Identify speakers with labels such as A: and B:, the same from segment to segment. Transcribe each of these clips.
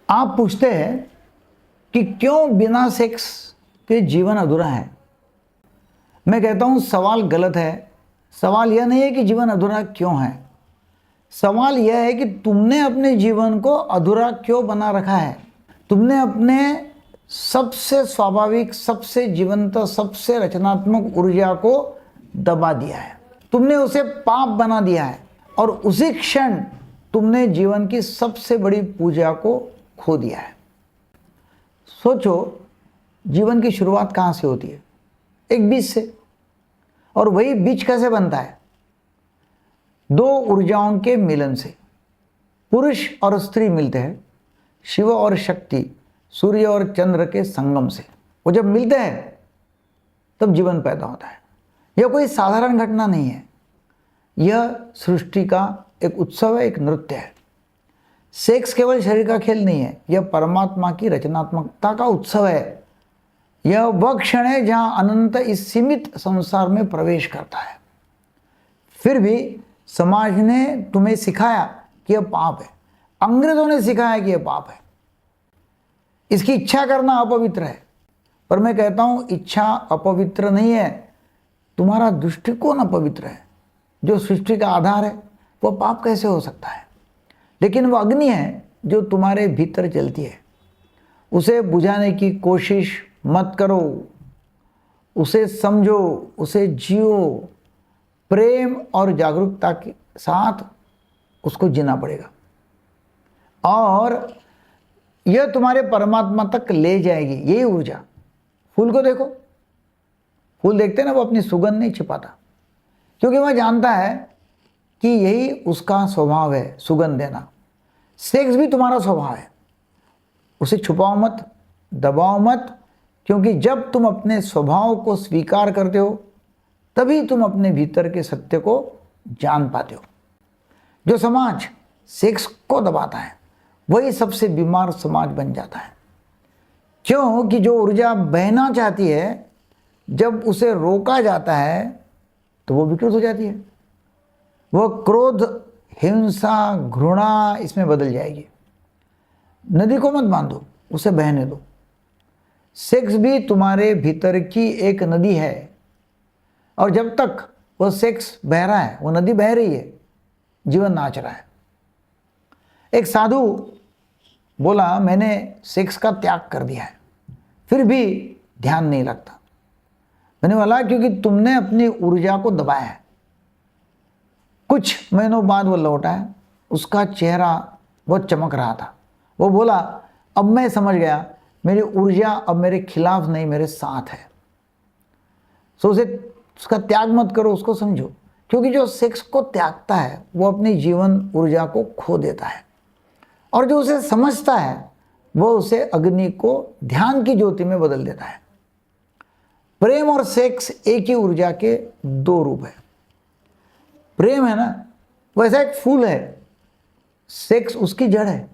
A: आप पूछते हैं कि क्यों बिना सेक्स के जीवन अधूरा है। मैं कहता हूं सवाल गलत है। सवाल यह नहीं है कि जीवन अधूरा क्यों है, सवाल यह है कि तुमने अपने जीवन को अधूरा क्यों बना रखा है। तुमने अपने सबसे स्वाभाविक, सबसे जीवंत, सबसे रचनात्मक ऊर्जा को दबा दिया है। तुमने उसे पाप बना दिया है और उसी क्षण तुमने जीवन की सबसे बड़ी पूजा को खो दिया है। सोचो, जीवन की शुरुआत कहाँ से होती है? एक बीज से। और वही बीज कैसे बनता है? दो ऊर्जाओं के मिलन से। पुरुष और स्त्री मिलते हैं, शिव और शक्ति, सूर्य और चंद्र के संगम से। वो जब मिलते हैं तब जीवन पैदा होता है। यह कोई साधारण घटना नहीं है, यह सृष्टि का एक उत्सव है, एक नृत्य है। सेक्स केवल शरीर का खेल नहीं है, यह परमात्मा की रचनात्मकता का उत्सव है। यह वह क्षण है जहां अनंत इस सीमित संसार में प्रवेश करता है। फिर भी समाज ने तुम्हें सिखाया कि यह पाप है, अंग्रेजों ने सिखाया कि यह पाप है। इसकी इच्छा करना अपवित्र है। पर मैं कहता हूं इच्छा अपवित्र नहीं है, तुम्हारा दृष्टिकोण अपवित्र है। जो सृष्टि का आधार है वह पाप कैसे हो सकता है? लेकिन वह अग्नि है जो तुम्हारे भीतर जलती है। उसे बुझाने की कोशिश मत करो, उसे समझो, उसे जियो। प्रेम और जागरूकता के साथ उसको जीना पड़ेगा और यह तुम्हारे परमात्मा तक ले जाएगी। यही ऊर्जा। फूल को देखो, फूल देखते ना, वो अपनी सुगंध नहीं छिपाता, क्योंकि वह जानता है कि यही उसका स्वभाव है, सुगंध देना। सेक्स भी तुम्हारा स्वभाव है, उसे छुपाओ मत, दबाओ मत, क्योंकि जब तुम अपने स्वभाव को स्वीकार करते हो तभी तुम अपने भीतर के सत्य को जान पाते हो। जो समाज सेक्स को दबाता है वही सबसे बीमार समाज बन जाता है। क्योंकि जो ऊर्जा बहना चाहती है, जब उसे रोका जाता है तो वो विकृत हो जाती है। वह क्रोध, हिंसा, घृणा इसमें बदल जाएगी। नदी को मत बांधो, उसे बहने दो। सेक्स भी तुम्हारे भीतर की एक नदी है और जब तक वह सेक्स बह रहा है, वो नदी बह रही है, जीवन नाच रहा है। एक साधु बोला, मैंने सेक्स का त्याग कर दिया है, फिर भी ध्यान नहीं लगता। मैंने बोला, क्योंकि तुमने अपनी ऊर्जा को दबाया है। कुछ महीनों बाद वो लौटा है, उसका चेहरा बहुत चमक रहा था। वो बोला, अब मैं समझ गया, मेरी ऊर्जा अब मेरे खिलाफ नहीं, मेरे साथ है। सो उसका त्याग मत करो, उसको समझो। क्योंकि जो सेक्स को त्यागता है वो अपनी जीवन ऊर्जा को खो देता है और जो उसे समझता है वो उसे अग्नि को ध्यान की ज्योति में बदल देता है। प्रेम और सेक्स एक ही ऊर्जा के दो रूप है। प्रेम है ना, वैसा एक फूल है, सेक्स उसकी जड़ है।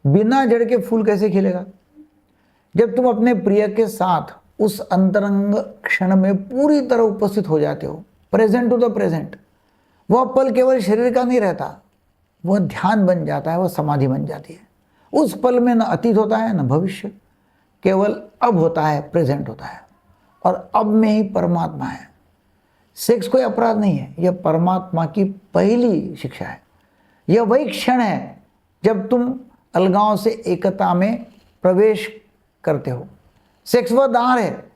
A: बिना जड़ के फूल कैसे खिलेगा? जब तुम अपने प्रिय के साथ उस अंतरंग क्षण में पूरी तरह उपस्थित हो जाते हो, प्रेजेंट टू द प्रेजेंट, वह पल केवल शरीर का नहीं रहता, वह ध्यान बन जाता है, वह समाधि बन जाती है। उस पल में न अतीत होता है न भविष्य, केवल अब होता है, प्रेजेंट होता है और अब में ही परमात्मा है। सेक्स कोई अपराध नहीं है, यह परमात्मा की पहली शिक्षा है। यह वही क्षण है जब तुम अलगाव से एकता में प्रवेश करते हो। सेक्स वह द्वार है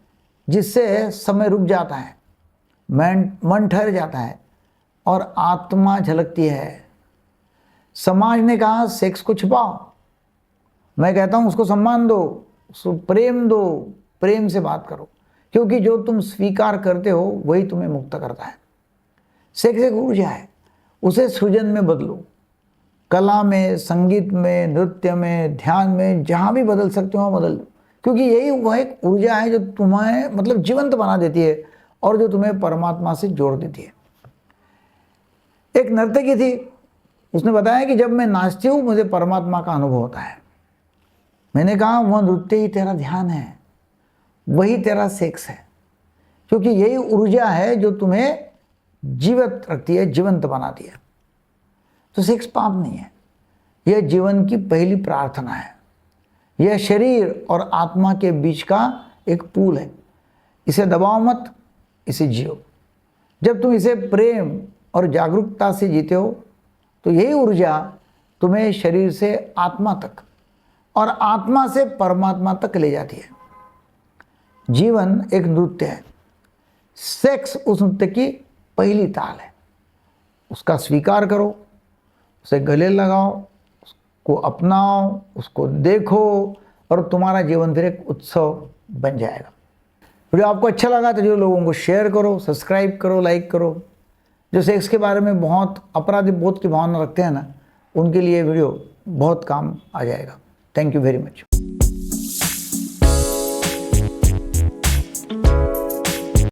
A: जिससे समय रुक जाता है, मन ठहर जाता है और आत्मा झलकती है। समाज ने कहा सेक्स को छिपाओ, मैं कहता हूं उसको सम्मान दो, उसको प्रेम दो, प्रेम से बात करो, क्योंकि जो तुम स्वीकार करते हो वही तुम्हें मुक्त करता है। सेक्स एक ऊर्जा है, उसे सृजन में बदलो। कला में, संगीत में, नृत्य में, ध्यान में, जहां भी बदल सकते हो वहां बदल दो, क्योंकि यही वह एक ऊर्जा है जो तुम्हें मतलब जीवंत बना देती है और जो तुम्हें परमात्मा से जोड़ देती है। एक नर्तकी थी, उसने बताया कि जब मैं नाचती हूँ मुझे परमात्मा का अनुभव होता है। मैंने कहा वह नृत्य ही तेरा ध्यान है, वही तेरा सेक्स है, क्योंकि यही ऊर्जा है जो तुम्हें जीवित रखती है, जीवंत बनाती है। तो सेक्स पाप नहीं है, यह जीवन की पहली प्रार्थना है। यह शरीर और आत्मा के बीच का एक पुल है। इसे दबाओ मत, इसे जियो। जब तुम इसे प्रेम और जागरूकता से जीते हो तो यही ऊर्जा तुम्हें शरीर से आत्मा तक और आत्मा से परमात्मा तक ले जाती है। जीवन एक नृत्य है। सेक्स उस नृत्य की पहली ताल है। उसका स्वीकार करो, उसे गले लगाओ, उसको अपनाओ, उसको देखो और तुम्हारा जीवन फिर एक उत्सव बन जाएगा। वीडियो आपको अच्छा लगा तो जो लोगों को शेयर करो, सब्सक्राइब करो, लाइक करो। जो सेक्स के बारे में बहुत अपराधी बोध की भावना रखते हैं ना, उनके लिए वीडियो बहुत काम आ जाएगा। Thank you very much.